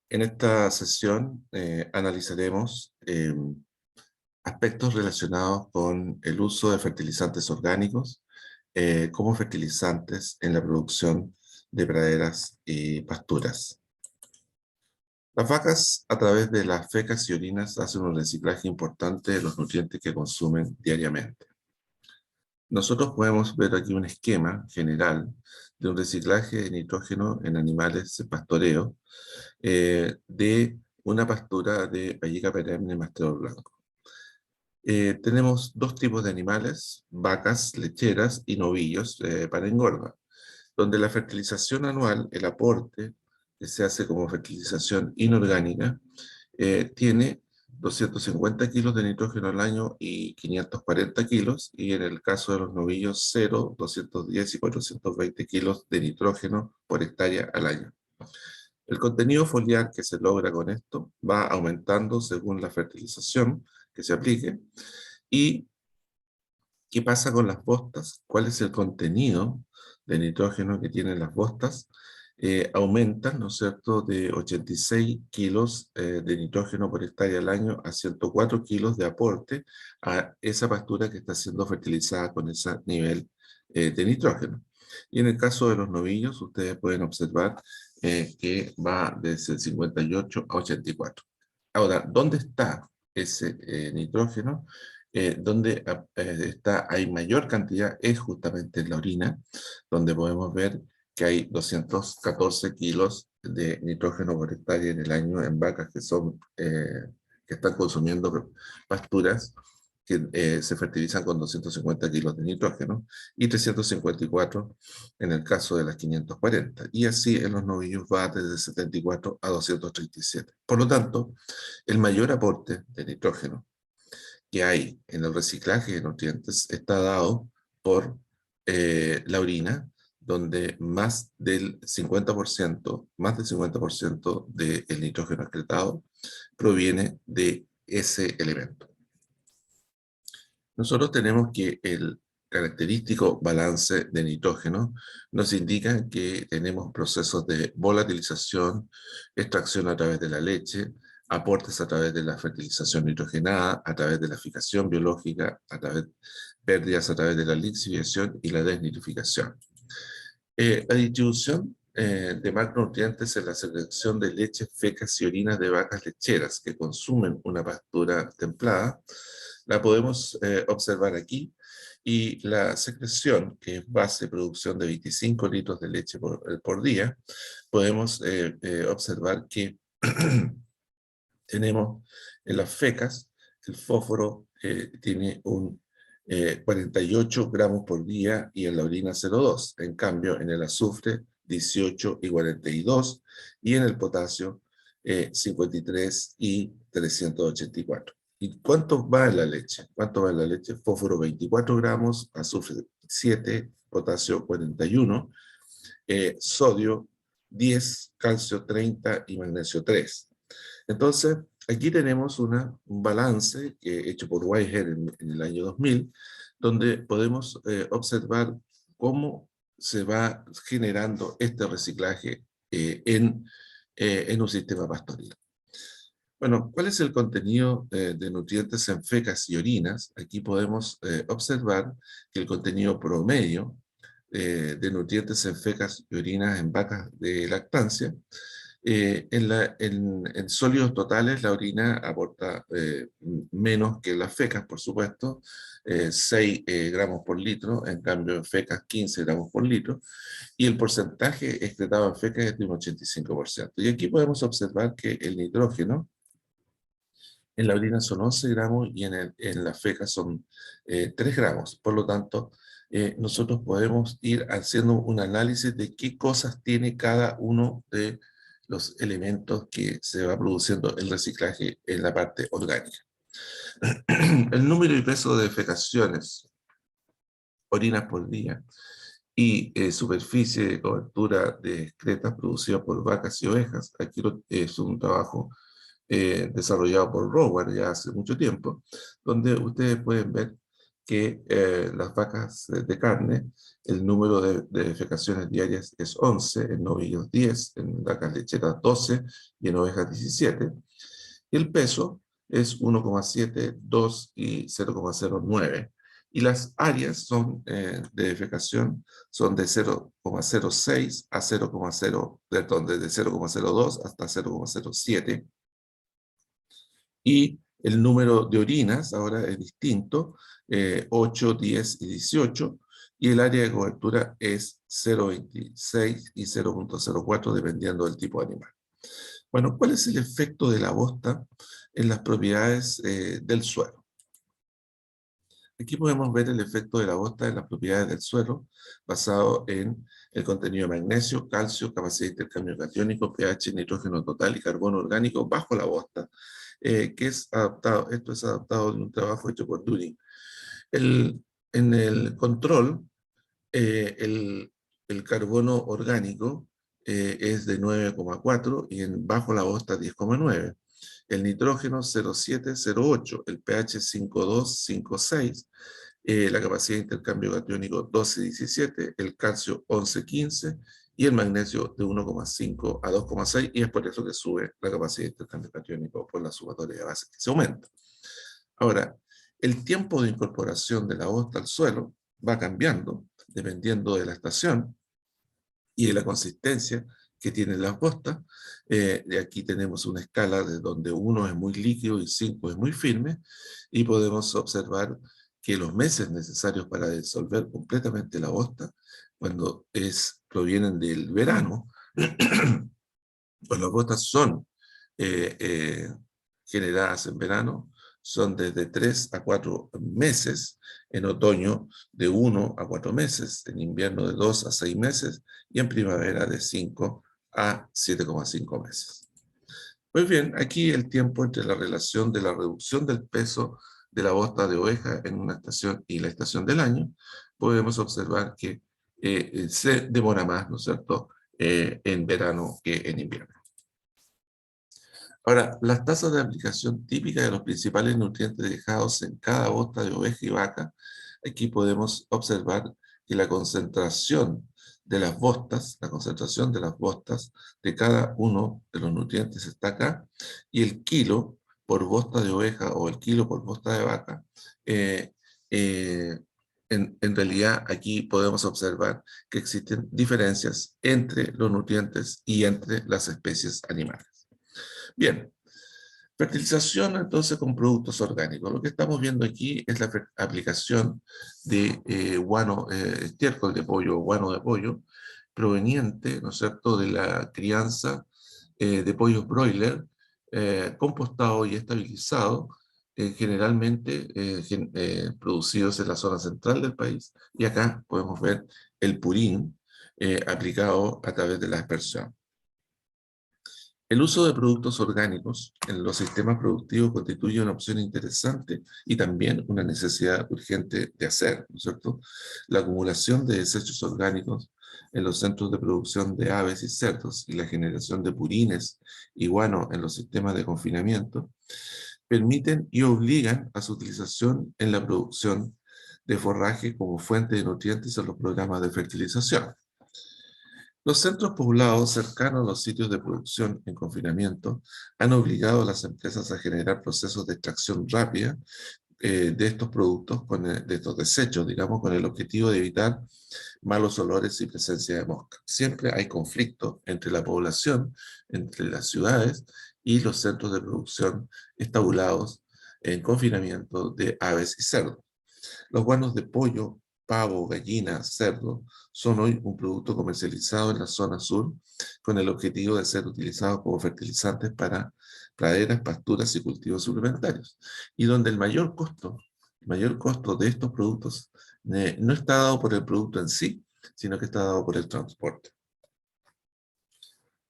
En esta sesión analizaremos aspectos relacionados con el uso de fertilizantes orgánicos como fertilizantes en la producción de praderas y pasturas. Las vacas, a través de las fecas y orinas, hacen un reciclaje importante de los nutrientes que consumen diariamente. Nosotros podemos ver aquí un esquema general de un reciclaje de nitrógeno en animales de pastoreo de una pastura de Vallica perenne Mastrador Blanco. Tenemos dos tipos de animales, vacas lecheras y novillos para engorda, donde la fertilización anual, el aporte que se hace como fertilización inorgánica, tiene 250 kilos de nitrógeno al año y 540 kilos, y en el caso de los novillos 0, 210 y 420 kilos de nitrógeno por hectárea al año. El contenido foliar que se logra con esto va aumentando según la fertilización que se aplique. ¿Y qué pasa con las bostas? ¿Cuál es el contenido de nitrógeno que tienen las bostas? Aumentan, ¿no es cierto?, de 86 kilos de nitrógeno por hectárea al año a 104 kilos de aporte a esa pastura que está siendo fertilizada con ese nivel de nitrógeno. Y en el caso de los novillos, ustedes pueden observar que va desde el 58 a 84. Ahora, ¿dónde está ese nitrógeno? Donde hay mayor cantidad es justamente en la orina, donde podemos ver que hay 214 kilos de nitrógeno por hectárea en el año en vacas que están consumiendo pasturas que se fertilizan con 250 kilos de nitrógeno y 354 en el caso de las 540. Y así en los novillos va desde 74 a 237. Por lo tanto, el mayor aporte de nitrógeno que hay en el reciclaje de nutrientes está dado por la orina, donde más del 50% del nitrógeno excretado proviene de ese elemento. Nosotros tenemos que el característico balance de nitrógeno nos indica que tenemos procesos de volatilización, extracción a través de la leche, aportes a través de la fertilización nitrogenada, a través de la fijación biológica, pérdidas a través de la lixiviación y la desnitrificación. La distribución de macronutrientes en la selección de leche, fecas y orinas de vacas lecheras que consumen una pastura templada, la podemos observar aquí, y la secreción, que es base de producción de 25 litros de leche por día, podemos observar que tenemos en las fecas, el fósforo tiene un 48 gramos por día y en la orina 0,2. En cambio, en el azufre 18 y 42 y en el potasio 53 y 384. ¿Y cuánto va en la leche? ¿Cuánto va en la leche? Fósforo 24 gramos, azufre 7, potasio 41, sodio 10, calcio 30 y magnesio 3. Entonces, aquí tenemos un balance hecho por Whitehead en el año 2000, donde podemos observar cómo se va generando este reciclaje en un sistema pastoril. Bueno, ¿cuál es el contenido de nutrientes en fecas y orinas? Aquí podemos observar que el contenido promedio de nutrientes en fecas y orinas en vacas de lactancia, en sólidos totales la orina aporta menos que las fecas, por supuesto, 6 gramos por litro, en cambio en fecas 15 gramos por litro, y el porcentaje excretado en fecas es de un 85%. Y aquí podemos observar que el nitrógeno en la orina son 11 gramos y en la feca son 3 gramos. Por lo tanto, nosotros podemos ir haciendo un análisis de qué cosas tiene cada uno de los elementos que se va produciendo el reciclaje en la parte orgánica. El número y peso de defecaciones, orinas por día, y superficie de cobertura de excretas producidas por vacas y ovejas. Aquí es un trabajo desarrollado por Rower ya hace mucho tiempo, donde ustedes pueden ver que las vacas de carne, el número de defecaciones diarias es 11, en novillos 10, en vacas lecheras 12 y en ovejas 17. Y el peso es 1,7, 2 y 0,09. Y las áreas son, de defecación son de 0,06 a 0,0, perdón, desde 0,02 hasta 0,07. Y el número de orinas ahora es distinto, 8, 10 y 18, y el área de cobertura es 0,26 y 0,04 dependiendo del tipo de animal. Bueno, ¿cuál es el efecto de la bosta en las propiedades del suelo? Aquí podemos ver el efecto de la bosta en las propiedades del suelo, basado en el contenido de magnesio, calcio, capacidad de intercambio catiónico, pH, nitrógeno total y carbono orgánico bajo la bosta, que es adaptado, esto es adaptado de un trabajo hecho por Dunning. En el control, eh, el, el carbono orgánico es de 9,4 y bajo la bosta 10,9. El nitrógeno 0,708, el pH 5,256, la capacidad de intercambio catiónico 12,17, el calcio 11,15 y el magnesio de 1,5 a 2,6, y es por eso que sube la capacidad de intercambio catiónico por la sumatoria de bases que se aumenta. Ahora, el tiempo de incorporación de la bosta al suelo va cambiando dependiendo de la estación y de la consistencia que tienen las bostas. De aquí tenemos una escala de donde 1 es muy líquido y 5 es muy firme, y podemos observar que los meses necesarios para disolver completamente la bosta, cuando provienen del verano, pues las bostas son eh, eh, generadas en verano, son desde 3 a 4 meses, en otoño de 1 a 4 meses, en invierno de 2 a 6 meses y en primavera de 5 a 7,5 meses. Pues bien, aquí el tiempo entre la relación de la reducción del peso de la bosta de oveja en una estación y la estación del año, podemos observar que se demora más, ¿no es cierto?, en verano que en invierno. Ahora, las tasas de aplicación típicas de los principales nutrientes dejados en cada bosta de oveja y vaca, aquí podemos observar que la concentración de las bostas, de cada uno de los nutrientes está acá, y el kilo por bosta de oveja o el kilo por bosta de vaca, eh, eh, en realidad aquí podemos observar que existen diferencias entre los nutrientes y entre las especies animales. Bien, fertilización entonces con productos orgánicos. Lo que estamos viendo aquí es la aplicación de estiércol de pollo o guano de pollo proveniente, ¿no es cierto?, de la crianza de pollos broiler, compostado y estabilizado, generalmente producidos en la zona central del país. Y acá podemos ver el purín aplicado a través de la aspersión. El uso de productos orgánicos en los sistemas productivos constituye una opción interesante y también una necesidad urgente de hacer, ¿no es cierto? La acumulación de desechos orgánicos en los centros de producción de aves y cerdos y la generación de purines y guano en los sistemas de confinamiento permiten y obligan a su utilización en la producción de forraje como fuente de nutrientes en los programas de fertilización. Los centros poblados cercanos a los sitios de producción en confinamiento han obligado a las empresas a generar procesos de extracción rápida de estos productos, de estos desechos, digamos, con el objetivo de evitar malos olores y presencia de moscas. Siempre hay conflicto entre la población, entre las ciudades y los centros de producción estabulados en confinamiento de aves y cerdos. Los guanos de pollo, pavo, gallina, cerdo son hoy un producto comercializado en la zona sur con el objetivo de ser utilizados como fertilizantes para praderas, pasturas y cultivos suplementarios. Y donde el mayor costo de estos productos no está dado por el producto en sí, sino que está dado por el transporte.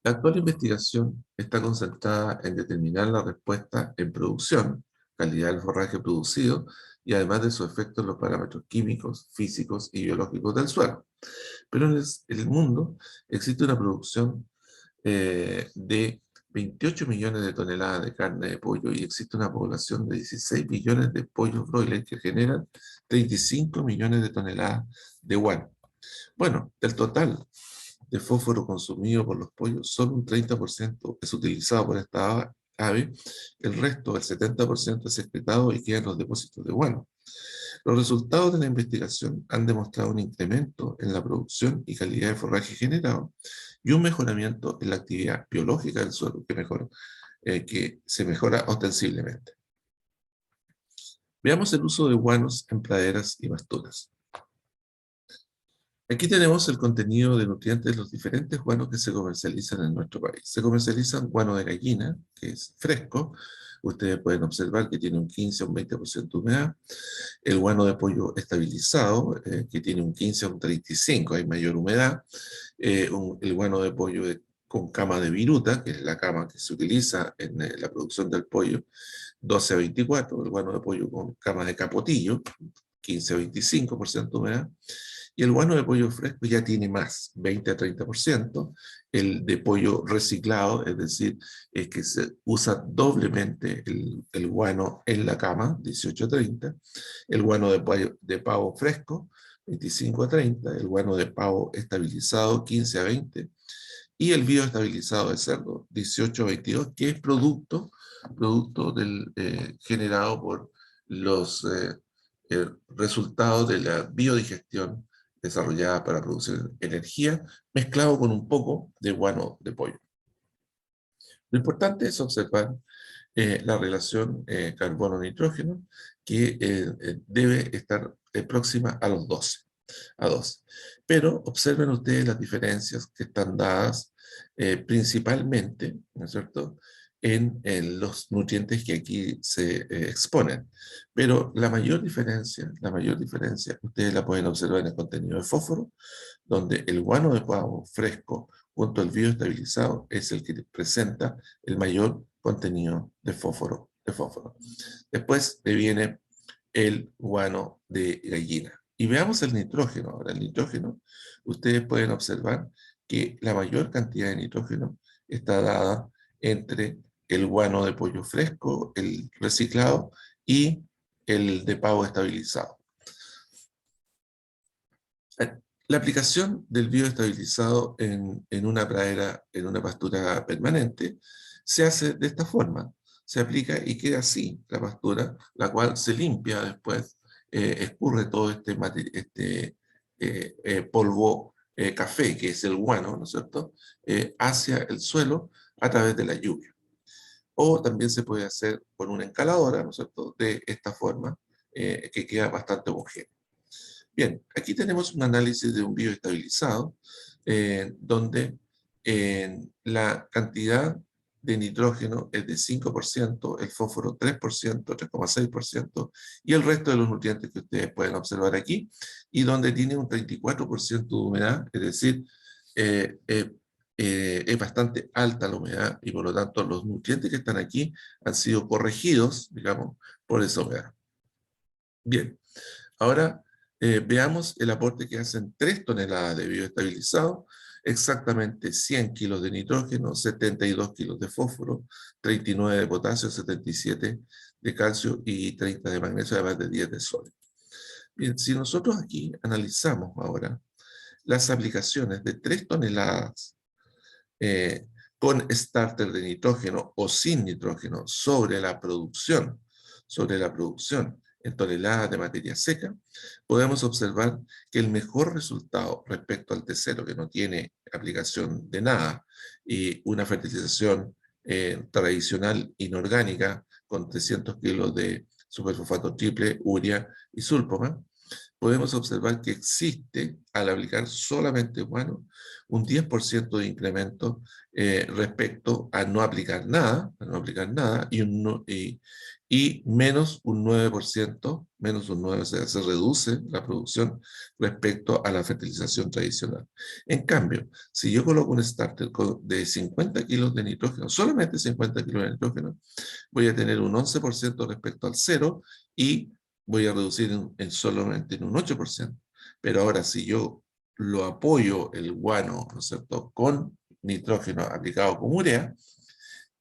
La actual investigación está concentrada en determinar la respuesta en producción, calidad del forraje producido y además de su efecto en los parámetros químicos, físicos y biológicos del suelo. Pero en el mundo existe una producción de 28 millones de toneladas de carne de pollo y existe una población de 16 millones de pollos broiler que generan 35 millones de toneladas de guano. Bueno, del total de fósforo consumido por los pollos, solo un 30% es utilizado por esta ave, el resto, el 70%, es excretado y queda en los depósitos de guano. Los resultados de la investigación han demostrado un incremento en la producción y calidad de forraje generado y un mejoramiento en la actividad biológica del suelo que se mejora ostensiblemente. Veamos el uso de guanos en praderas y pasturas. Aquí tenemos el contenido de nutrientes de los diferentes guanos que se comercializan en nuestro país. Se comercializan guano de gallina, que es fresco. Ustedes pueden observar que tiene un 15 o un 20% de humedad. El guano de pollo estabilizado, que tiene un 15 o un 35%, hay mayor humedad. El guano de pollo con cama de viruta, que es la cama que se utiliza en la producción del pollo, 12 a 24. El guano de pollo con cama de capotillo, 15 a 25% de humedad. Y el guano de pollo fresco ya tiene más, 20 a 30%. El de pollo reciclado, es decir, es que se usa doblemente el guano en la cama, 18 a 30. El guano de pavo fresco, 25 a 30. El guano de pavo estabilizado, 15 a 20. Y el bioestabilizado de cerdo, 18 a 22, que es producto generado por los resultados de la biodigestión desarrollada para producir energía, mezclado con un poco de guano de pollo. Lo importante es observar la relación carbono-nitrógeno, que debe estar próxima a los 12, a 12. Pero observen ustedes las diferencias que están dadas principalmente, ¿no es cierto?, en los nutrientes que aquí se exponen. Pero la mayor diferencia, ustedes la pueden observar en el contenido de fósforo, donde el guano de pavo fresco junto al bioestabilizado es el que presenta el mayor contenido de fósforo. Después le viene el guano de gallina. Y veamos el nitrógeno. Ahora, el nitrógeno, ustedes pueden observar que la mayor cantidad de nitrógeno está dada entre el guano de pollo fresco, el reciclado, y el de pavo estabilizado. La aplicación del bioestabilizado en una pradera, en una pastura permanente, se hace de esta forma. Se aplica y queda así la pastura, la cual se limpia después, escurre todo polvo café, que es el guano, ¿no es cierto?, hacia el suelo a través de la lluvia. O también se puede hacer con una encaladora, ¿no es cierto?, de esta forma, que queda bastante homogéneo. Bien, aquí tenemos un análisis de un bioestabilizado, donde la cantidad de nitrógeno es de 5%, el fósforo 3%, 3,6%, y el resto de los nutrientes que ustedes pueden observar aquí, y donde tiene un 34% de humedad, es decir, es bastante alta la humedad, y por lo tanto los nutrientes que están aquí han sido corregidos, digamos, por esa humedad. Bien. Ahora veamos el aporte que hacen 3 toneladas de bioestabilizado, exactamente 100 kilos de nitrógeno, 72 kilos de fósforo, 39 de potasio, 77 de calcio y 30 de magnesio, además de 10 de sodio. Bien, si nosotros aquí analizamos ahora las aplicaciones de 3 toneladas con starter de nitrógeno o sin nitrógeno sobre la producción en toneladas de materia seca, podemos observar que el mejor resultado respecto al T0, que no tiene aplicación de nada, y una fertilización tradicional inorgánica con 300 kilos de superfosfato triple, urea y sulfoma, podemos observar que existe, al aplicar solamente guano, un 10% de incremento respecto a no aplicar nada, y menos un 9%, o sea, se reduce la producción respecto a la fertilización tradicional. En cambio, si yo coloco un starter de 50 kilos de nitrógeno, solamente 50 kilos de nitrógeno, voy a tener un 11% respecto al cero y voy a reducir solamente en un 8%. Pero ahora, si yo lo apoyo el guano, ¿no es cierto?, con nitrógeno aplicado con urea,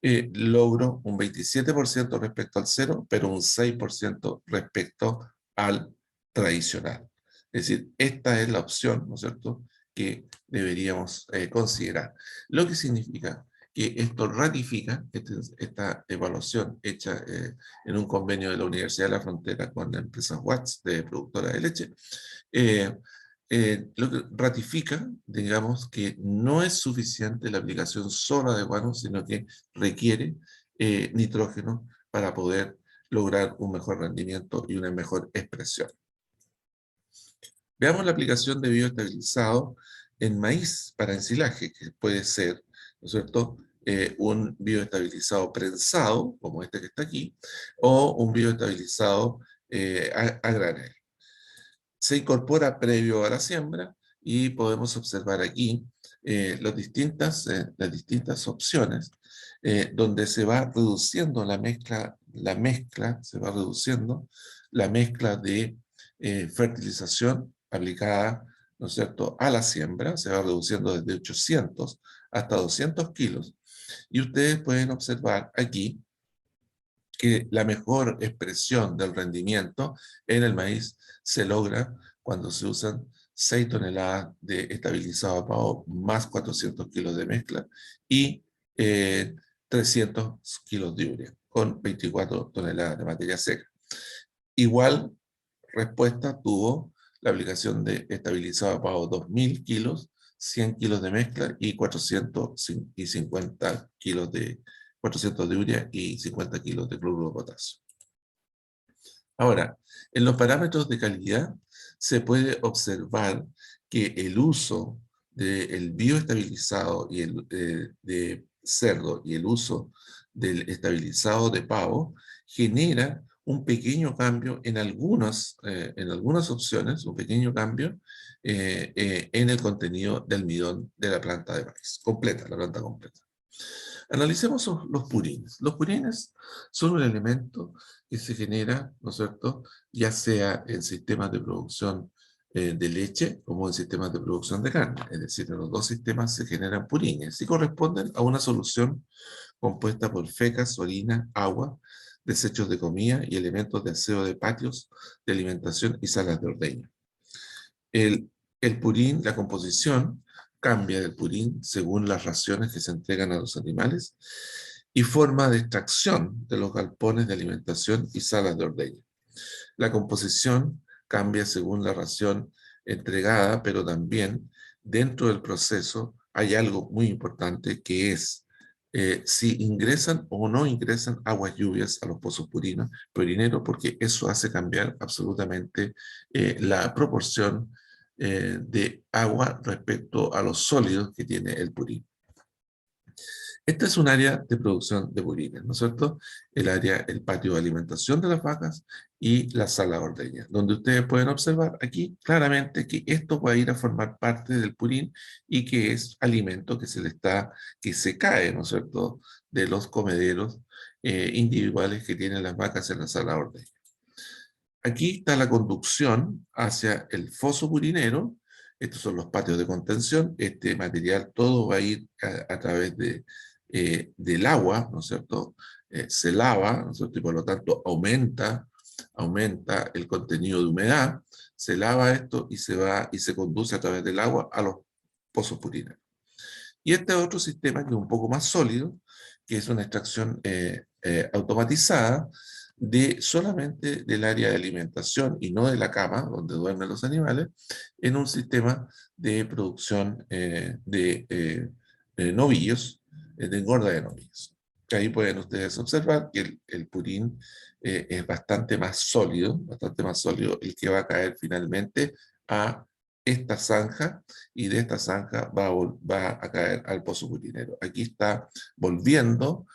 logro un 27% respecto al cero, pero un 6% respecto al tradicional. Es decir, esta es la opción, ¿no es cierto?, que deberíamos considerar. Lo que significa que esto ratifica esta evaluación hecha en un convenio de la Universidad de la Frontera con la empresa Watts, de productora de leche, eh, lo que ratifica, digamos, que no es suficiente la aplicación sola de guano, sino que requiere nitrógeno para poder lograr un mejor rendimiento y una mejor expresión. Veamos la aplicación de bioestabilizado en maíz para ensilaje, que puede ser, ¿no es cierto?, un bioestabilizado prensado, como este que está aquí, o un bioestabilizado a granel. Se incorpora previo a la siembra y podemos observar aquí las distintas opciones donde se va reduciendo se va reduciendo la mezcla de fertilización aplicada, ¿no es cierto?, a la siembra, se va reduciendo desde 800 hasta 200 kilos. Y ustedes pueden observar aquí que la mejor expresión del rendimiento en el maíz se logra cuando se usan 6 toneladas de estabilizado a pavo más 400 kilos de mezcla y 300 kilos de urea con 24 toneladas de materia seca. Igual respuesta tuvo la aplicación de estabilizado a pavo 2000 kilos, 100 kilos de mezcla y 450 kilos de 400 de urea y 50 kilos de cloruro de potasio. Ahora, en los parámetros de calidad se puede observar que el uso del bioestabilizado y de cerdo y el uso del estabilizado de pavo genera un pequeño cambio en algunas opciones, un pequeño cambio en el contenido de almidón de la planta de maíz, completa, la planta completa. Analicemos los purines. Los purines son un elemento que se genera, ¿no es cierto?, ya sea en sistemas de producción de leche como en sistemas de producción de carne. Es decir, en los dos sistemas se generan purines y corresponden a una solución compuesta por fecas, orina, agua, desechos de comida y elementos de aseo de patios, de alimentación y salas de ordeño. El purín, la composición, cambia del purín según las raciones que se entregan a los animales y forma de extracción de los galpones de alimentación y salas de ordeño. La composición cambia según la ración entregada, pero también dentro del proceso hay algo muy importante que es si ingresan o no ingresan aguas lluvias a los pozos purineros, porque eso hace cambiar absolutamente la proporción de agua respecto a los sólidos que tiene el purín. Esta es un área de producción de purines, ¿no es cierto? El patio de alimentación de las vacas y la sala de ordeña, donde ustedes pueden observar aquí claramente que esto va a ir a formar parte del purín y que es alimento que se cae, ¿no es cierto?, de los comederos individuales que tienen las vacas en la sala de ordeña. Aquí está la conducción hacia el foso purinero. Estos son los patios de contención. Este material todo va a ir a través del agua, ¿no es cierto? Se lava, ¿no es cierto? Y por lo tanto aumenta el contenido de humedad. Se lava esto y se conduce a través del agua a los pozos purineros. Y este otro sistema que es un poco más sólido, que es una extracción automatizada solamente del área de alimentación y no de la cama donde duermen los animales, en un sistema de producción de novillos, de engorda de novillos. Ahí pueden ustedes observar que el purín es bastante más sólido el que va a caer finalmente a esta zanja, y de esta zanja va a caer al pozo purinero. Aquí está volviendo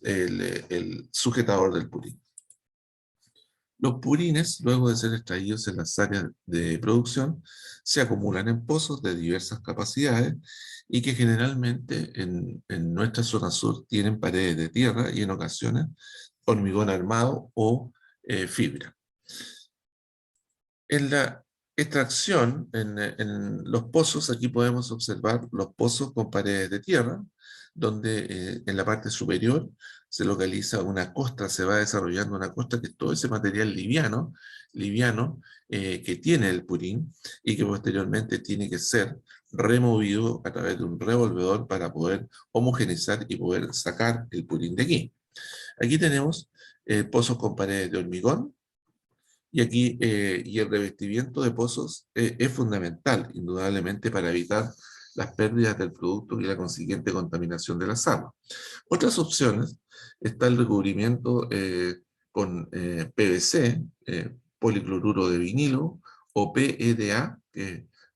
el sujetador del purín. Los purines, luego de ser extraídos en las áreas de producción, se acumulan en pozos de diversas capacidades y que generalmente en nuestra zona sur tienen paredes de tierra y en ocasiones hormigón armado o fibra. En la extracción, en los pozos, aquí podemos observar los pozos con paredes de tierra, donde en la parte superior se localiza una costra, se va desarrollando una costra que es todo ese material liviano que tiene el purín y que posteriormente tiene que ser removido a través de un revolvedor para poder homogeneizar y poder sacar el purín de aquí. Aquí tenemos pozos con paredes de hormigón, y aquí y el revestimiento de pozos es fundamental, indudablemente, para evitar las pérdidas del producto y la consiguiente contaminación de las aguas. Otras opciones está el recubrimiento con PVC, policloruro de vinilo, o PEDA,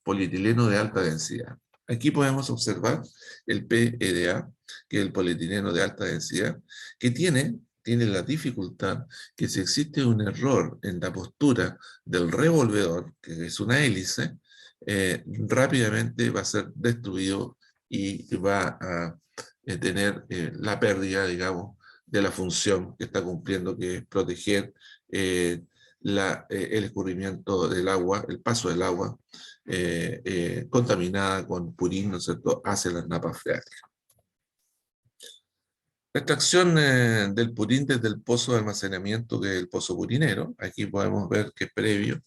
polietileno de alta densidad. Aquí podemos observar el PEDA, que es el polietileno de alta densidad, que tiene la dificultad que si existe un error en la postura del revolvedor, que es una hélice, rápidamente va a ser destruido y va a tener la pérdida, digamos, de la función que está cumpliendo, que es proteger el escurrimiento del agua, el paso del agua contaminada con purín, ¿no es cierto?, hacia las napas freáticas. La extracción del purín desde el pozo de almacenamiento, que es el pozo purinero. Aquí podemos ver que previo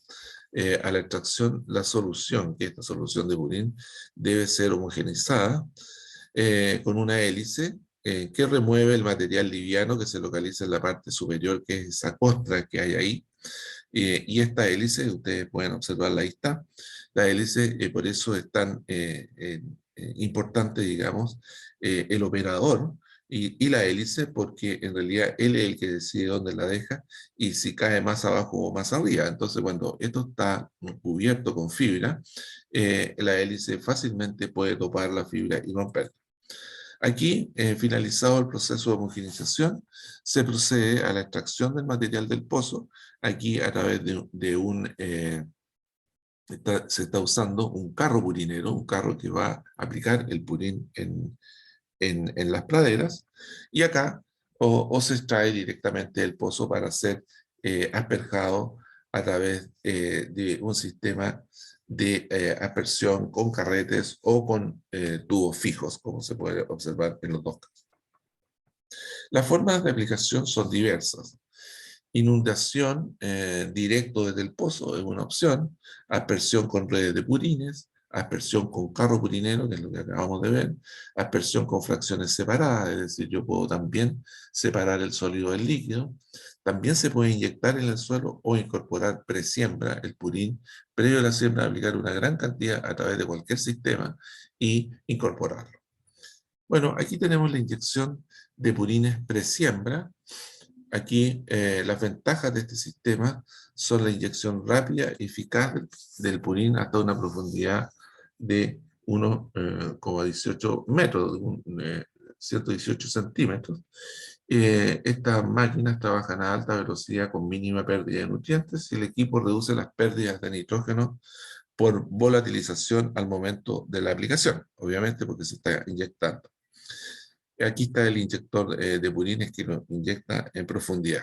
a la extracción, la solución, que esta solución de purín debe ser homogeneizada con una hélice que remueve el material liviano que se localiza en la parte superior, que es esa costra que hay ahí. Y esta hélice, ustedes pueden observarla, ahí está. La hélice, por eso es tan importante, digamos, el operador y la hélice, porque en realidad él es el que decide dónde la deja y si cae más abajo o más arriba. Entonces, cuando esto está cubierto con fibra, la hélice fácilmente puede topar la fibra y romperla. Aquí, finalizado el proceso de homogenización, se procede a la extracción del material del pozo. Aquí, a través de un... se está usando un carro purinero, un carro que va a aplicar el purín en las praderas, y acá o se extrae directamente del pozo para ser asperjado a través de un sistema de aspersión con carretes o con tubos fijos, como se puede observar en los dos casos. Las formas de aplicación son diversas. Inundación directo desde el pozo es una opción, aspersión con redes de purines, aspersión con carro purinero, que es lo que acabamos de ver, aspersión con fracciones separadas, es decir, yo puedo también separar el sólido del líquido. También se puede inyectar en el suelo o incorporar presiembra, el purín, previo a la siembra, aplicar una gran cantidad a través de cualquier sistema y incorporarlo. Bueno, aquí tenemos la inyección de purines presiembra. Aquí las ventajas de este sistema son la inyección rápida y eficaz del purín hasta una profundidad de 1,18 metros, 118 centímetros. Estas máquinas trabajan a alta velocidad con mínima pérdida de nutrientes y el equipo reduce las pérdidas de nitrógeno por volatilización al momento de la aplicación, obviamente porque se está inyectando. Aquí está el inyector de purines que lo inyecta en profundidad.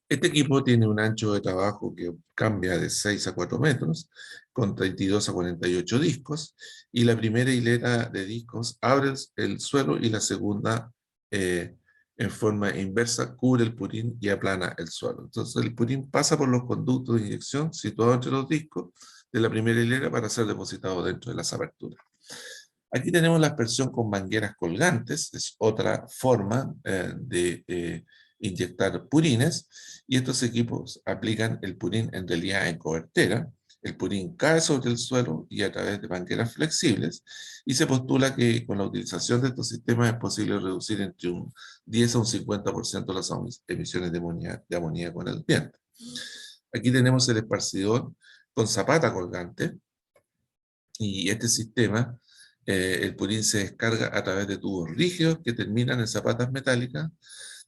Este equipo tiene un ancho de trabajo que cambia de 6 a 4 metros, con 32 a 48 discos, y la primera hilera de discos abre el suelo y la segunda, en forma inversa, cubre el purín y aplana el suelo. Entonces el purín pasa por los conductos de inyección situados entre los discos de la primera hilera para ser depositado dentro de las aperturas. Aquí tenemos la aspersión con mangueras colgantes, es otra forma de inyectar purines, y estos equipos aplican el purín en realidad en cobertera. El purín cae sobre el suelo y a través de mangueras flexibles, y se postula que con la utilización de estos sistemas es posible reducir entre un 10 a un 50% las emisiones de amoníaco en el ambiente. Aquí tenemos el esparcidor con zapata colgante, y este sistema, el purín se descarga a través de tubos rígidos que terminan en zapatas metálicas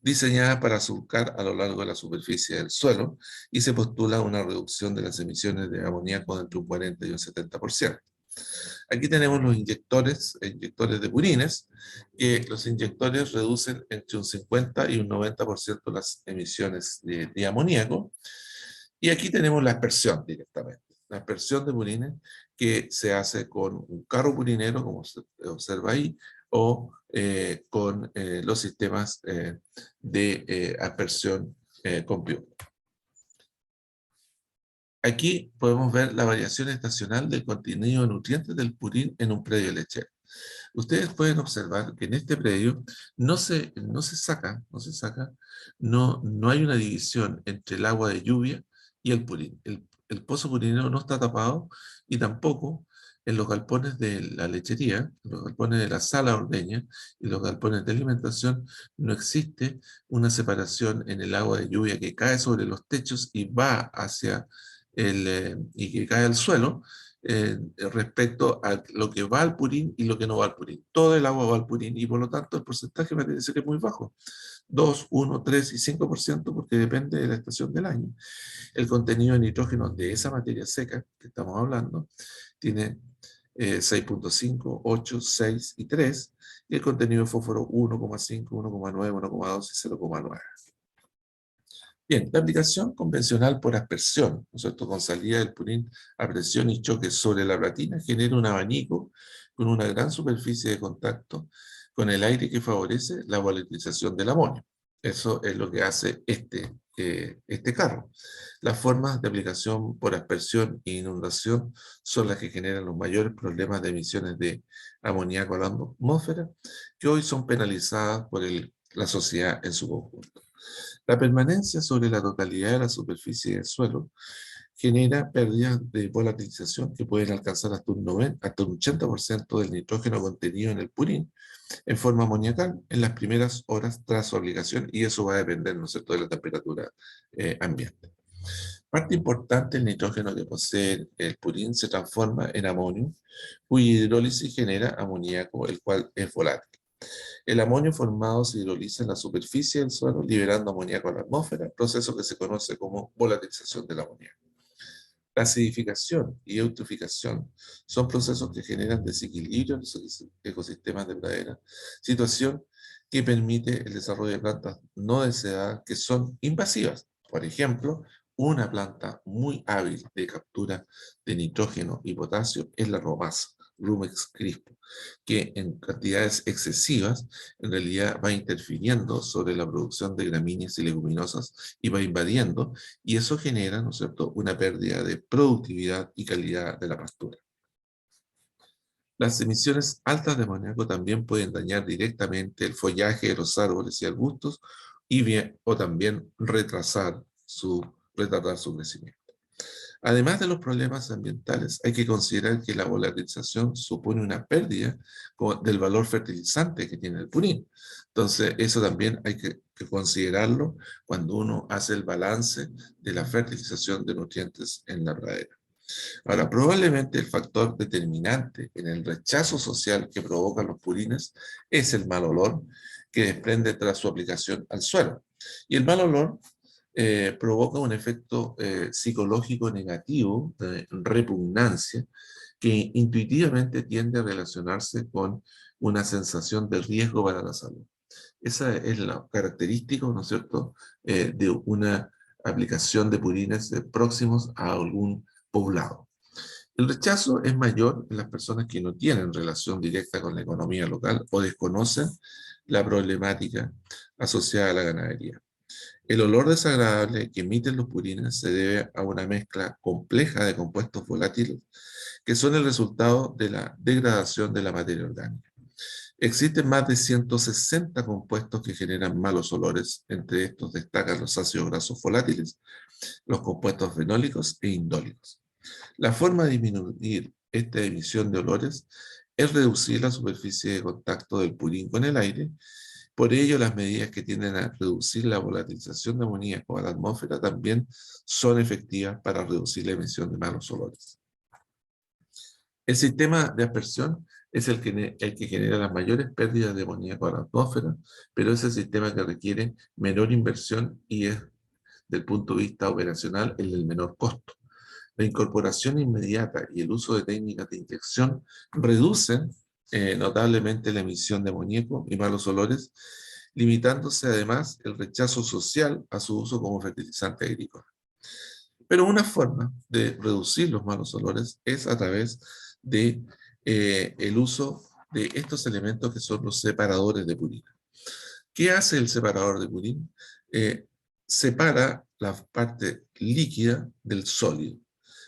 diseñadas para surcar a lo largo de la superficie del suelo, y se postula una reducción de las emisiones de amoníaco entre un 40 y un 70%. Aquí tenemos los inyectores de purines, que los inyectores reducen entre un 50 y un 90% las emisiones de amoníaco. Y aquí tenemos la aspersión directamente. La aspersión de purines que se hace con un carro purinero, como se observa ahí, o con los sistemas de aspersión con pivo. Aquí podemos ver la variación estacional del contenido de nutrientes del purín en un predio lechero. Ustedes pueden observar que en este predio no se saca, no hay una división entre el agua de lluvia y el purín. El pozo purinero no está tapado y tampoco en los galpones de la lechería, los galpones de la sala ordeña y los galpones de alimentación no existe una separación en el agua de lluvia que cae sobre los techos y va hacia y que cae al suelo, respecto a lo que va al purín y lo que no va al purín. Todo el agua va al purín y por lo tanto el porcentaje me parece que es muy bajo. 2, 1, 3 y 5% porque depende de la estación del año. El contenido de nitrógeno de esa materia seca que estamos hablando tiene 6.5, 8, 6 y 3 y el contenido de fósforo 1,5, 1,9, 1,2 y 0,9. Bien, la aplicación convencional por aspersión, ¿no es cierto?, con salida del purín a presión y choque sobre la platina, genera un abanico con una gran superficie de contacto con el aire que favorece la volatilización del amonio. Eso es lo que hace este carro. Las formas de aplicación por aspersión e inundación son las que generan los mayores problemas de emisiones de amoníaco a la atmósfera, que hoy son penalizadas por la sociedad en su conjunto. La permanencia sobre la totalidad de la superficie del suelo genera pérdidas de volatilización que pueden alcanzar hasta un 80% del nitrógeno contenido en el purín en forma amoniacal en las primeras horas tras su aplicación, y eso va a depender, ¿no es cierto?, de la temperatura ambiente. Parte importante del nitrógeno que posee el purín se transforma en amonio, cuya hidrólisis genera amoníaco, el cual es volátil. El amonio formado se hidroliza en la superficie del suelo, liberando amoníaco a la atmósfera, proceso que se conoce como volatilización del amoníaco. La acidificación y eutroficación son procesos que generan desequilibrio en los ecosistemas de pradera, situación que permite el desarrollo de plantas no deseadas que son invasivas. Por ejemplo, una planta muy hábil de captura de nitrógeno y potasio es la romasa, Rumex crispo, que en cantidades excesivas en realidad va interfiriendo sobre la producción de gramíneas y leguminosas y va invadiendo, y eso genera, ¿no es cierto?, una pérdida de productividad y calidad de la pastura. Las emisiones altas de amoníaco también pueden dañar directamente el follaje de los árboles y arbustos o también retardar su crecimiento. Además de los problemas ambientales, hay que considerar que la volatilización supone una pérdida del valor fertilizante que tiene el purín. Entonces, eso también hay que considerarlo cuando uno hace el balance de la fertilización de nutrientes en la pradera. Ahora, probablemente el factor determinante en el rechazo social que provocan los purines es el mal olor que desprende tras su aplicación al suelo. Y el mal olor provoca un efecto psicológico negativo de repugnancia que intuitivamente tiende a relacionarse con una sensación de riesgo para la salud. Esa es la característica, ¿no es cierto?, de una aplicación de purines próximos a algún poblado. El rechazo es mayor en las personas que no tienen relación directa con la economía local o desconocen la problemática asociada a la ganadería. El olor desagradable que emiten los purines se debe a una mezcla compleja de compuestos volátiles que son el resultado de la degradación de la materia orgánica. Existen más de 160 compuestos que generan malos olores. Entre estos destacan los ácidos grasos volátiles, los compuestos fenólicos e indólicos. La forma de disminuir esta emisión de olores es reducir la superficie de contacto del purín con el aire. Por ello, las medidas que tienden a reducir la volatilización de amoníaco a la atmósfera también son efectivas para reducir la emisión de malos olores. El sistema de aspersión es el que genera las mayores pérdidas de amoníaco a la atmósfera, pero es el sistema que requiere menor inversión y es, del punto de vista operacional, el del menor costo. La incorporación inmediata y el uso de técnicas de inyección reducen notablemente la emisión de amoníaco y malos olores, limitándose además el rechazo social a su uso como fertilizante agrícola. Pero una forma de reducir los malos olores es a través de el uso de estos elementos que son los separadores de purina. ¿Qué hace el separador de purina? Separa la parte líquida del sólido.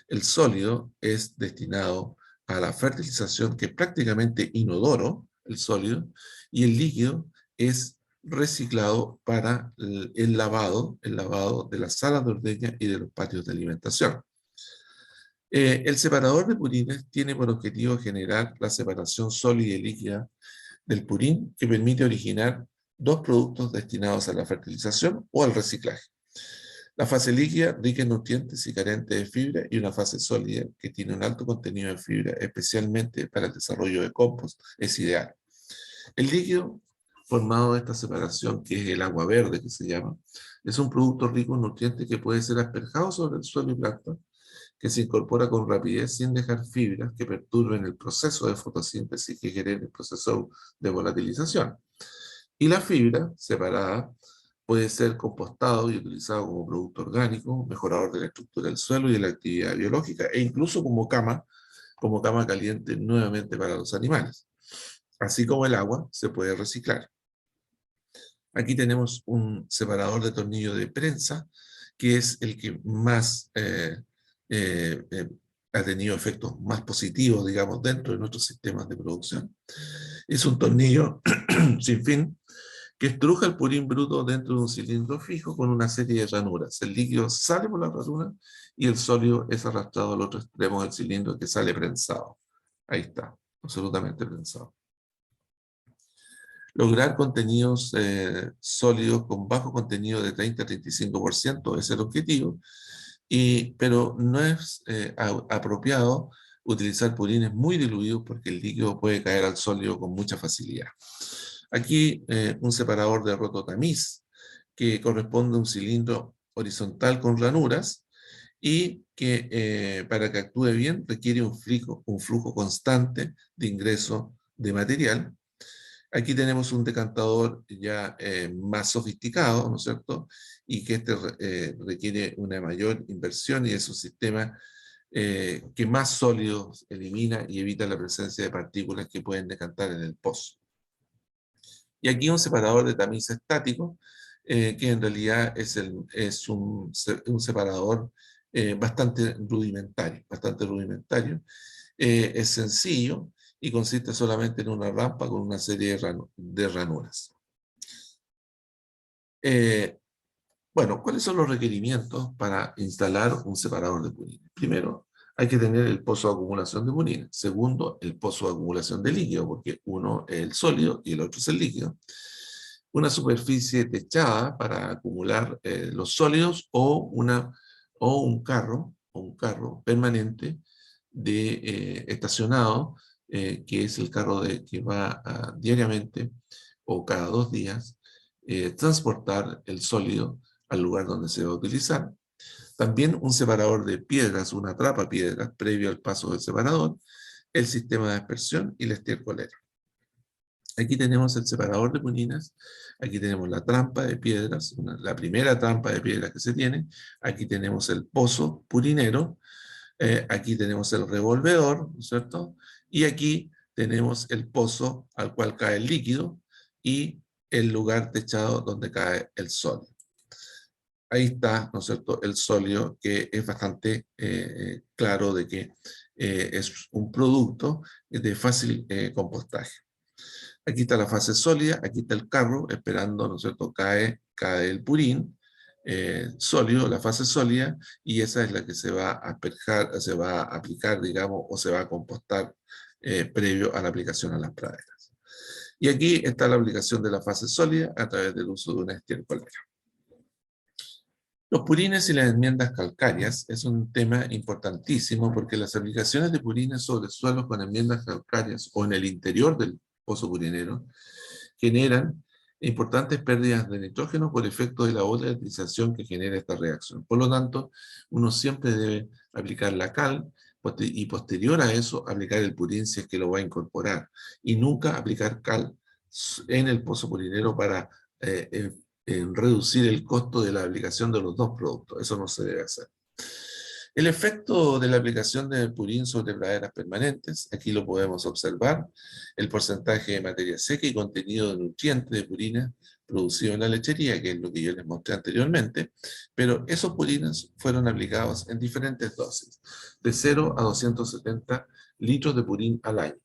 El sólido es destinado a la fertilización, que es prácticamente inodoro, el sólido, y el líquido es reciclado para el lavado de las salas de ordeña y de los patios de alimentación. El separador de purines tiene por objetivo generar la separación sólida y líquida del purín, que permite originar dos productos destinados a la fertilización o al reciclaje. La fase líquida, rica en nutrientes y carente de fibra, y una fase sólida, que tiene un alto contenido de fibra, especialmente para el desarrollo de compost, es ideal. El líquido formado de esta separación, que es el agua verde que se llama, es un producto rico en nutrientes que puede ser asperjado sobre el suelo y planta, que se incorpora con rapidez sin dejar fibras que perturben el proceso de fotosíntesis que genera el proceso de volatilización. Y la fibra separada puede ser compostado y utilizado como producto orgánico, mejorador de la estructura del suelo y de la actividad biológica, e incluso como cama caliente nuevamente para los animales. Así como el agua se puede reciclar. Aquí tenemos un separador de tornillo de prensa, que es el que más ha tenido efectos más positivos, digamos, dentro de nuestros sistemas de producción. Es un tornillo sin fin que estruja el purín bruto dentro de un cilindro fijo con una serie de ranuras. El líquido sale por la ranura y el sólido es arrastrado al otro extremo del cilindro, que sale prensado. Ahí está, absolutamente prensado. Lograr contenidos sólidos con bajo contenido de 30-35% es el objetivo, pero no es apropiado utilizar purines muy diluidos, porque el líquido puede caer al sólido con mucha facilidad. Aquí un separador de rototamiz, que corresponde a un cilindro horizontal con ranuras, y que para que actúe bien requiere un flujo constante de ingreso de material. Aquí tenemos un decantador ya más sofisticado, ¿no es cierto? Y que requiere una mayor inversión, y es un sistema que más sólidos elimina y evita la presencia de partículas que pueden decantar en el pozo. Y aquí un separador de tamiz estático, que en realidad es un separador bastante rudimentario, es sencillo y consiste solamente en una rampa con una serie de ranuras. Bueno, ¿cuáles son los requerimientos para instalar un separador de purines? Primero, hay que tener el pozo de acumulación de purines. Segundo, el pozo de acumulación de líquido, porque uno es el sólido y el otro es el líquido. Una superficie techada para acumular los sólidos, o un carro permanente estacionado, que es el carro que va diariamente o cada 2 días transportar el sólido al lugar donde se va a utilizar. También un separador de piedras, una trapa piedras previo al paso del separador, el sistema de aspersión y la estercolera. Aquí tenemos el separador de purinas, aquí tenemos la trampa de piedras, la primera trampa de piedras que se tiene, aquí tenemos el pozo purinero, aquí tenemos el revolvedor, ¿no es cierto? Y aquí tenemos el pozo al cual cae el líquido, y el lugar techado donde cae el sólido. Ahí está, ¿no es cierto?, el sólido, que es bastante claro de que es un producto de fácil compostaje. Aquí está la fase sólida, aquí está el carro esperando, ¿no es cierto? Cae el purín sólido, la fase sólida, y esa es la que se va a aplicar, digamos, o se va a compostar previo a la aplicación a las praderas. Y aquí está la aplicación de la fase sólida a través del uso de una estiércol. Los purines y las enmiendas calcáreas es un tema importantísimo, porque las aplicaciones de purines sobre suelos con enmiendas calcáreas o en el interior del pozo purinero generan importantes pérdidas de nitrógeno por efecto de la volatilización que genera esta reacción. Por lo tanto, uno siempre debe aplicar la cal, y posterior a eso aplicar el purín si es que lo va a incorporar, y nunca aplicar cal en el pozo purinero para reducir el costo de la aplicación de los dos productos. Eso no se debe hacer. El efecto de la aplicación de purín sobre praderas permanentes, aquí lo podemos observar, el porcentaje de materia seca y contenido de nutrientes de purina producido en la lechería, que es lo que yo les mostré anteriormente, pero esos purines fueron aplicados en diferentes dosis, de 0 a 270 litros de purín al año.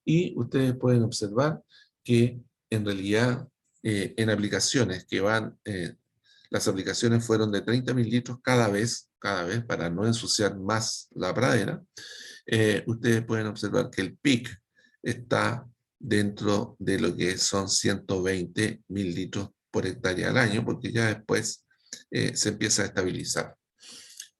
Y ustedes pueden observar que en realidad en aplicaciones que van, las aplicaciones fueron de 30.000 litros cada vez, para no ensuciar más la pradera. Ustedes pueden observar que el PIC está dentro de lo que son 120.000 litros por hectárea al año, porque ya después se empieza a estabilizar.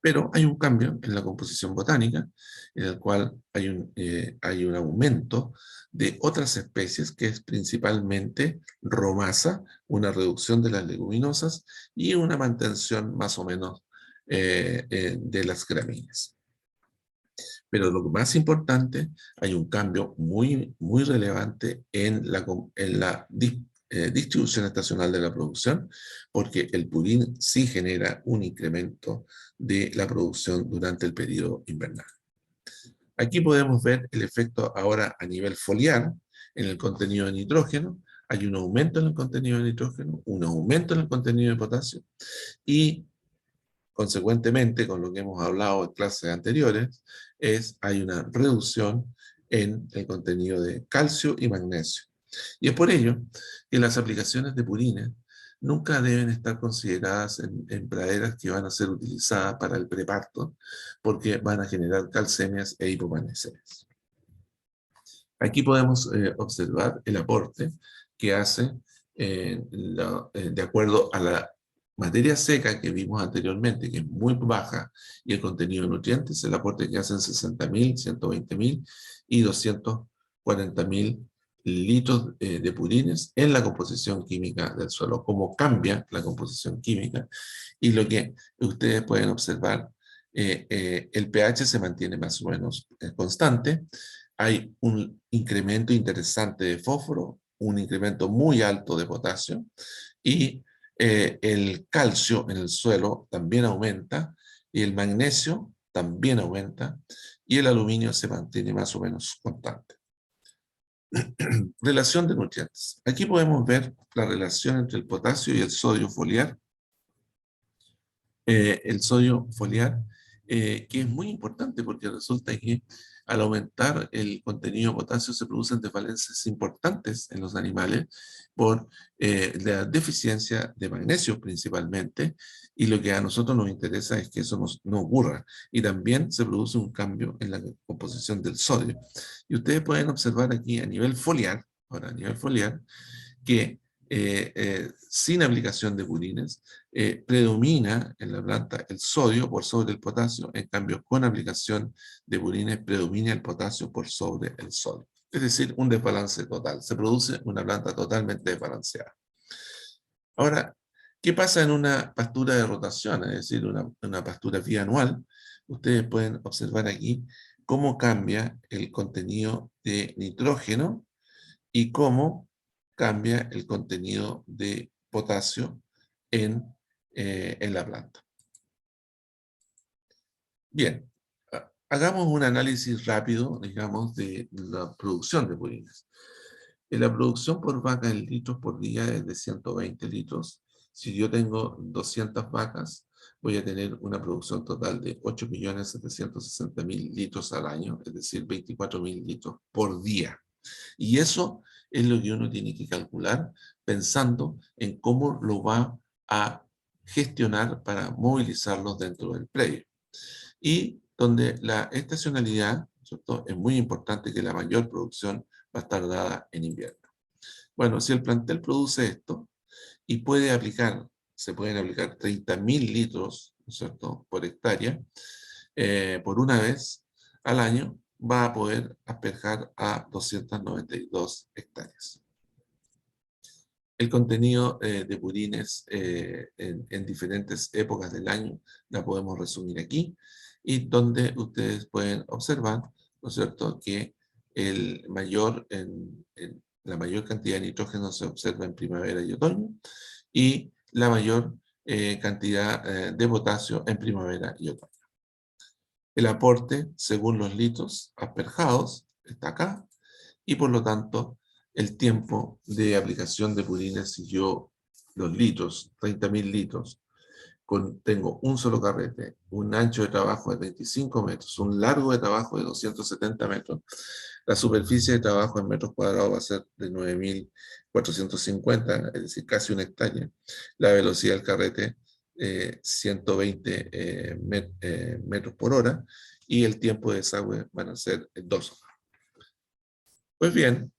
Pero hay un cambio en la composición botánica, en el cual hay un aumento de otras especies, que es principalmente romasa, una reducción de las leguminosas y una mantención más o menos de las gramíneas. Pero lo más importante, hay un cambio muy, muy relevante en la distribución estacional de la producción, porque el purín sí genera un incremento de la producción durante el periodo invernal. Aquí podemos ver el efecto ahora a nivel foliar en el contenido de nitrógeno. Hay un aumento en el contenido de nitrógeno, un aumento en el contenido de potasio y consecuentemente, con lo que hemos hablado en clases anteriores, hay una reducción en el contenido de calcio y magnesio. Y es por ello que las aplicaciones de purines nunca deben estar consideradas en praderas que van a ser utilizadas para el preparto, porque van a generar calcemias e hipomagnesias. Aquí podemos observar el aporte que hace de acuerdo a la materia seca que vimos anteriormente, que es muy baja, y el contenido de nutrientes, el aporte que hacen 60.000, 120.000 y 240.000 litros de purines en la composición química del suelo, cómo cambia la composición química, y lo que ustedes pueden observar, el pH se mantiene más o menos constante, hay un incremento interesante de fósforo, un incremento muy alto de potasio, y el calcio en el suelo también aumenta, y el magnesio también aumenta, y el aluminio se mantiene más o menos constante. Relación de nutrientes. Aquí podemos ver la relación entre el potasio y el sodio foliar. El sodio foliar, que es muy importante porque resulta que al aumentar el contenido de potasio se producen desvalencias importantes en los animales por la deficiencia de magnesio principalmente, y lo que a nosotros nos interesa es que eso no ocurra, y también se produce un cambio en la composición del sodio. Y ustedes pueden observar aquí a nivel foliar, ahora a nivel foliar, que sin aplicación de purines, predomina en la planta el sodio por sobre el potasio, en cambio con aplicación de purines predomina el potasio por sobre el sodio. Es decir, un desbalance total. Se produce una planta totalmente desbalanceada. Ahora, ¿qué pasa en una pastura de rotación? Es decir, una pastura bianual. Ustedes pueden observar aquí cómo cambia el contenido de nitrógeno y cómo cambia el contenido de potasio en la planta. Bien, hagamos un análisis rápido, digamos, de la producción de purines. La producción por vaca en litros por día es de 120 litros. Si yo tengo 200 vacas, voy a tener una producción total de 8.760.000 litros al año, es decir, 24.000 litros por día. Y eso es lo que uno tiene que calcular pensando en cómo lo va a gestionar para movilizarlos dentro del predio. Y donde la estacionalidad, ¿cierto?, es muy importante, que la mayor producción va a estar dada en invierno. Bueno, si el plantel produce esto y se pueden aplicar 30.000 litros, ¿no es cierto?, por hectárea, por una vez al año, va a poder asperjar a 292 hectáreas. El contenido de purines en diferentes épocas del año la podemos resumir aquí, y donde ustedes pueden observar, ¿no es cierto?, que la mayor cantidad de nitrógeno se observa en primavera y otoño, y la mayor cantidad de potasio en primavera y otoño. El aporte, según los litros asperjados, está acá, y por lo tanto, el tiempo de aplicación de purines, si yo los litros, 30.000 litros, tengo un solo carrete, un ancho de trabajo de 25 metros, un largo de trabajo de 270 metros, la superficie de trabajo en metros cuadrados va a ser de 9.450, es decir, casi una hectárea. La velocidad del carrete, 120 metros por hora, y el tiempo de desagüe van a ser 2 horas. Pues bien,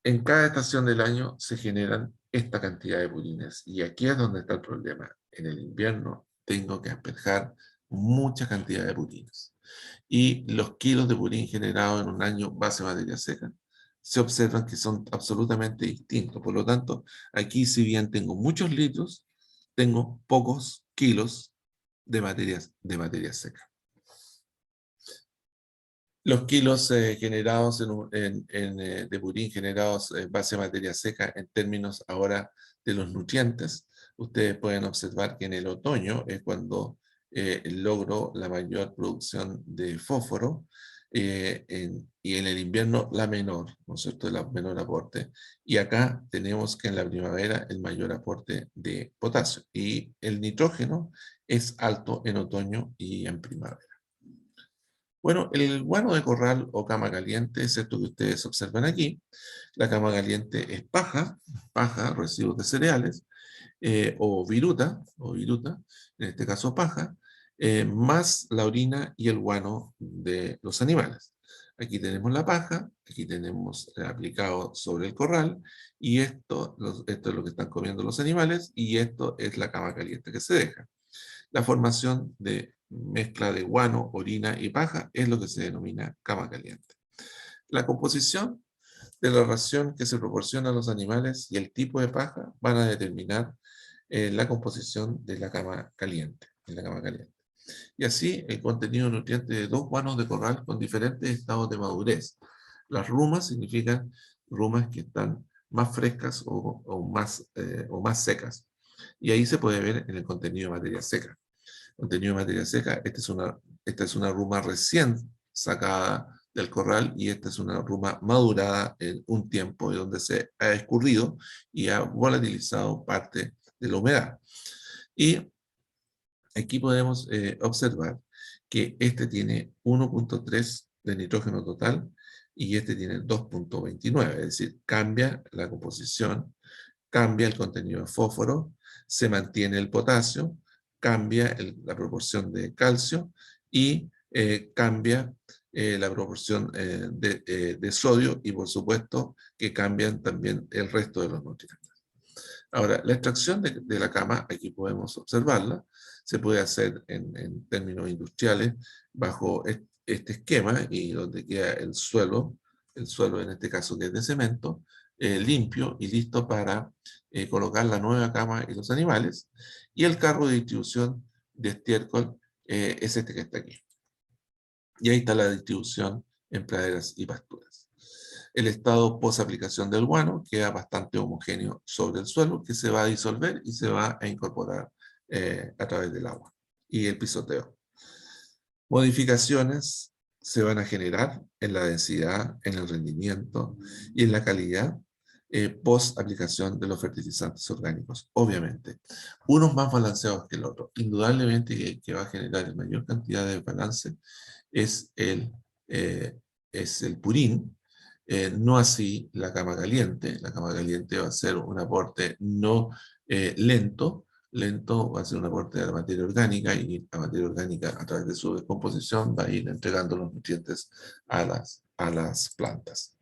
en cada estación del año se generan esta cantidad de purines, y aquí es donde está el problema. En el invierno tengo que asperjar mucha cantidad de purines, y los kilos de purín generados en un año base materia seca se observan que son absolutamente distintos. Por lo tanto, aquí si bien tengo muchos litros, tengo pocos kilos de materia seca. Los kilos generados de purín generados en base a materia seca en términos ahora de los nutrientes, ustedes pueden observar que en el otoño es cuando logro la mayor producción de fósforo, y en el invierno la menor, ¿no es cierto?, el menor aporte. Y acá tenemos que en la primavera el mayor aporte de potasio, y el nitrógeno es alto en otoño y en primavera. Bueno, el guano de corral o cama caliente es esto que ustedes observan aquí. La cama caliente es paja, residuos de cereales, o viruta, en este caso paja, más la orina y el guano de los animales. Aquí tenemos la paja, aquí tenemos aplicado sobre el corral, y esto es lo que están comiendo los animales, y esto es la cama caliente que se deja. La formación de mezcla de guano, orina y paja es lo que se denomina cama caliente. La composición de la ración que se proporciona a los animales y el tipo de paja van a determinar la composición de la cama caliente, Y así el contenido nutriente de 2 guanos de corral con diferentes estados de madurez. Las rumas significan rumas que están más frescas o más secas. Y ahí se puede ver en el contenido de materia seca. Contenido de materia seca, esta es una ruma recién sacada del corral, y esta es una ruma madurada en un tiempo y donde se ha escurrido y ha volatilizado parte de la humedad. Y aquí podemos observar que este tiene 1.3 de nitrógeno total y este tiene 2.29, es decir, cambia la composición, cambia el contenido de fósforo, se mantiene el potasio, cambia la proporción de calcio, y cambia la proporción de sodio, y por supuesto que cambian también el resto de los nutrientes. Ahora, la extracción de la cama, aquí podemos observarla, se puede hacer en términos industriales bajo este esquema, y donde queda el suelo en este caso que es de cemento, limpio y listo para colocar la nueva cama y los animales, y el carro de distribución de estiércol es este que está aquí. Y ahí está la distribución en praderas y pasturas. El estado post-aplicación del guano queda bastante homogéneo sobre el suelo, que se va a disolver y se va a incorporar a través del agua y el pisoteo. Modificaciones se van a generar en la densidad, en el rendimiento y en la calidad post-aplicación de los fertilizantes orgánicos, obviamente. Unos más balanceados que el otro. Indudablemente que va a generar mayor cantidad de balance es el purín, no así la cama caliente. La cama caliente va a ser un aporte no lento, va a ser un aporte de la materia orgánica, y la materia orgánica a través de su descomposición va a ir entregando los nutrientes a las plantas.